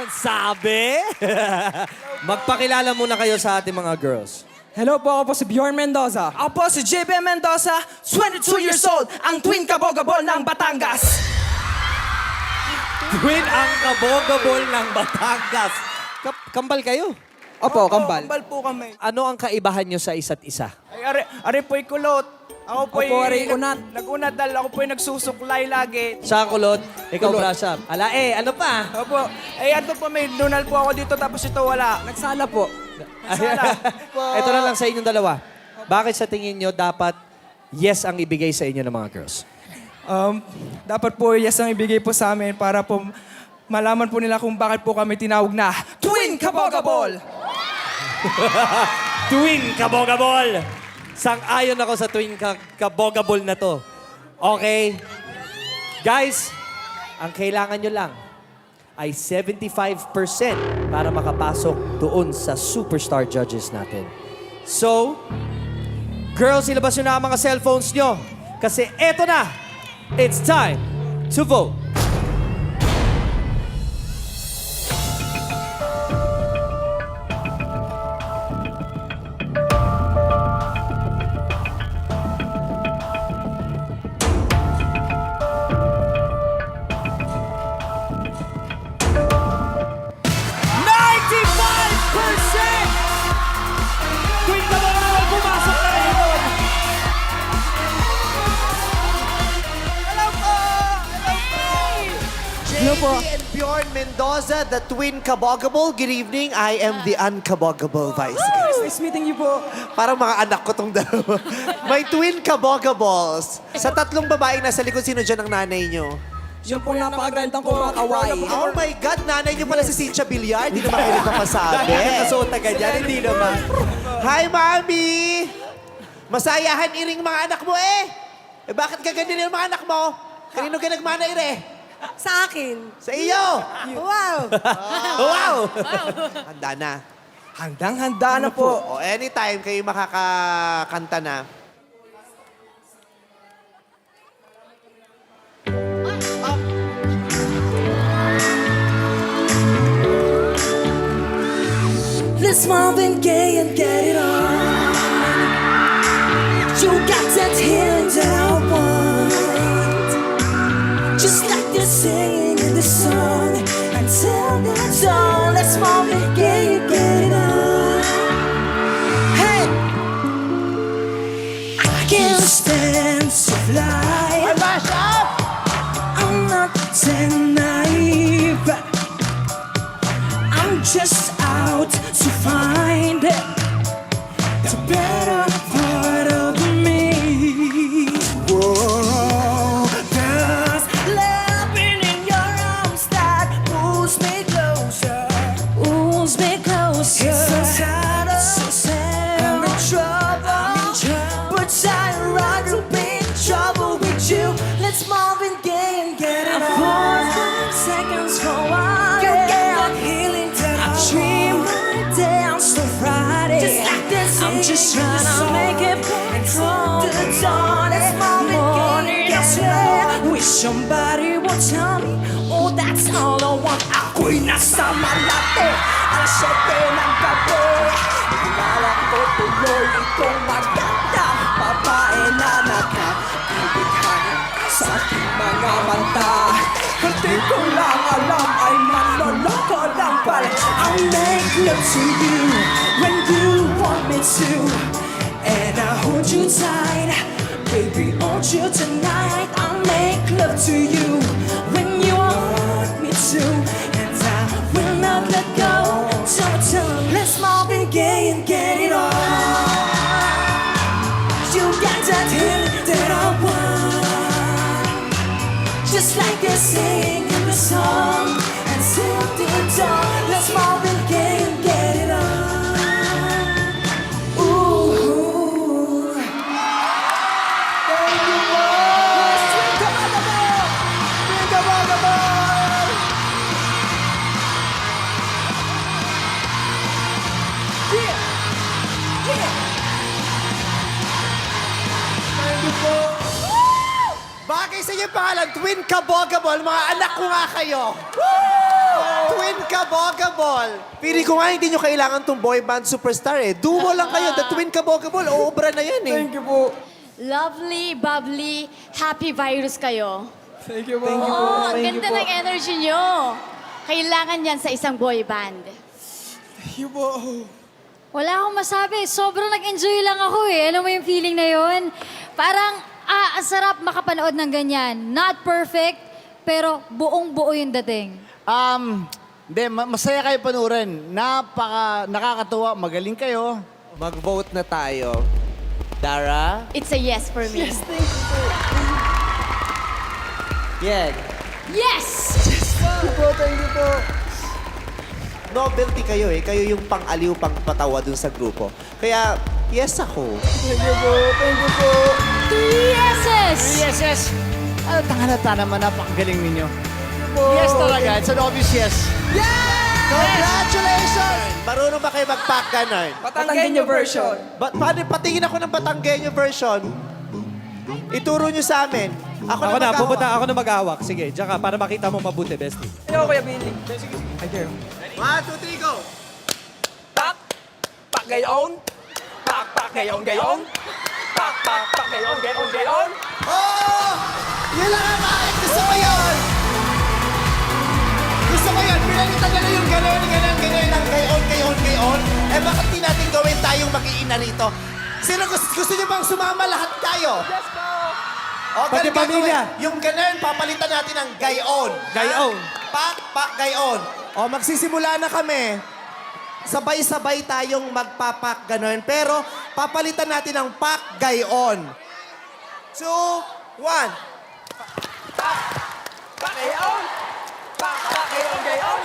Sabi? Magpakilala muna kayo sa ating mga girls. Hello po, ako po si Bjorn Mendoza. Ako po si JB Mendoza, 22 years old, ang twin kabogabol ng Batangas. Twin ang kabogabol ng Batangas. Kambal kayo. Opo, kambal. Kambal po kami. Ano ang kaibahan nyo sa isa't isa? Ay, ari po'y kulot. Ako po'y Opo, ari unat. Nag-unat dahil ako po'y nagsusuklay lagi. Sa kulot, ikaw Kulot. brush up. Ala ano pa? Opo. Ay, ato po, may donal po ako dito tapos ito wala. Nagsala po. Ito na lang sa inyong dalawa. Bakit sa tingin nyo dapat yes ang ibigay sa inyo ng mga girls? Dapat po yes ang ibigay po sa amin para po malaman po nila kung bakit po kami tinawag na Twin Kabogabol! Twin kabogabol! Sang-ayon ako sa twin kabogabol na to. Okay? Guys, ang kailangan nyo lang ay 75% para makapasok doon sa superstar judges natin. So, girls, ilabas nyo na ang mga cellphones nyo. Kasi eto na, it's time to vote. Twin kabogabol, pumasok na kayo! Hello po. JB and Bjorn Mendoza, the twin kabogable. Good evening. I am the unkabogable vice. Nice meeting you po. Parang mga anak ko tong dalawa. May twin kabogables. Sa tatlong babaeng nasa likod, sino dyan ang nanay nyo? Yung pong napakagandang kumakaway. Oh my God, nanay nyo pala si Cynthia Villar. Hindi naman kayo nagpapasabi. Nakasuot agad yan, hindi naman. Hi, Mami! Masayahan iring mga anak mo eh. Eh bakit gaganyan yung mga anak mo? Kanino ka nagmana ire? Sa akin. Sa iyo! Wow! Wow! Handa na. Handang-handa na po. O anytime kayo makakakanta na. Let's Marvin Gaye and get it on. You got that healing that I want. Just like they're singing in the song. Until that's all. Let's Marvin Gaye and get it on. Hey! I can't stand to fly. I'm not that naive. I'm just out to find the better part of me. Whoa, there's loving in your arms that pulls me closer. Pulls me closer. It's so sad, I'm in trouble. But I'd rather be in trouble with you. Let's Marvin Gaye and get it on. 4 seconds for a while. You get healing that I dream my dance to Friday. Just like this, I'm just trying to make it back from the dawn. It's morning, yes, wish somebody would tell me, oh, that's all I want. Ako'y nasa malate, alas 7 ng gabi. Kilala ko tuloy itong magandang babae na nakakibigay sa aking mga mata. Hindi ko lang alam ay manloloko lang pala. I'll make love to you when you want me to, and I hold you tight, baby, hold you tonight. I'll make love to you when you want me to, and I will not let go till let's Marvin Gaye and get it on. You got that hit that I want. Just like they sing in the song, until the dawn. Let's Marvin Gaye and get it on. Ooh. Thank you po! Twin kabogable! Twin kabogable! Thank you po! Bagay sa inyo pangalan, Twin Kabogable. Mga anak ko nga kayo. Woo! Twin Kabogabol. Pili ko nga, hindi nyo kailangan tong boy band superstar eh. Duo lang kayo, the Twin Kabogabol. Uubra na yan eh. Thank you po. Lovely, bubbly, happy virus kayo. Thank you po. Oo, ang ganda ng energy nyo. Kailangan yan sa isang boy band. Thank you po. Wala akong masabi. Sobrang nag-enjoy lang ako eh. Alam mo yung feeling na yun? Parang, ang sarap makapanood ng ganyan. Not perfect, pero buong-buo yung dating. Hindi, masaya kayo panurin. Nakakatuwa, magaling kayo. Mag-vote na tayo. Dara? It's a yes for me. Yan. Yes! Thank you po. Novelty kayo eh. Kayo yung pang-aliw, pang-patawa dun sa grupo. Kaya, yes ako. Thank you po. Thank you po. 3 yeses! Yes. Tangalata naman, napakagaling ninyo. Yes talaga, it's an obvious yes. Congratulations! Marunong ba kayo mag-pack ganon? Batanggenyo version. Paano, patingin ako ng Batanggenyo version. Ituro nyo sa amin. Ako Ako na, mag-ahawak. pupunta ako na mag-awak. Sige, tsaka para makita mo mabuti, bestie. Ayaw, Kuya Billy. Thank you. 1, 2, 3, go! Pak gayon. Pak gayon gayon. Pak gayon gayon gayon. Oh! Yun lang ang bakit. Gusto ko yun! Gusto ko yun. Pinalitan nyo na yung ganon, ng gayon. Eh bakit di natin gawin tayong mag-iina rito? Sino gusto nyo bang sumama lahat tayo? Yes po! O, Pati ganun gagawin. pamilya. Yung ganon, papalitan natin ng gayon. Gayon. Pak, gayon. O, magsisimula na kami. Sabay-sabay tayong magpapak ganon. Pero, papalitan natin ng pak, gayon. 2, 1. Pak gayon. Pak gayon gayon.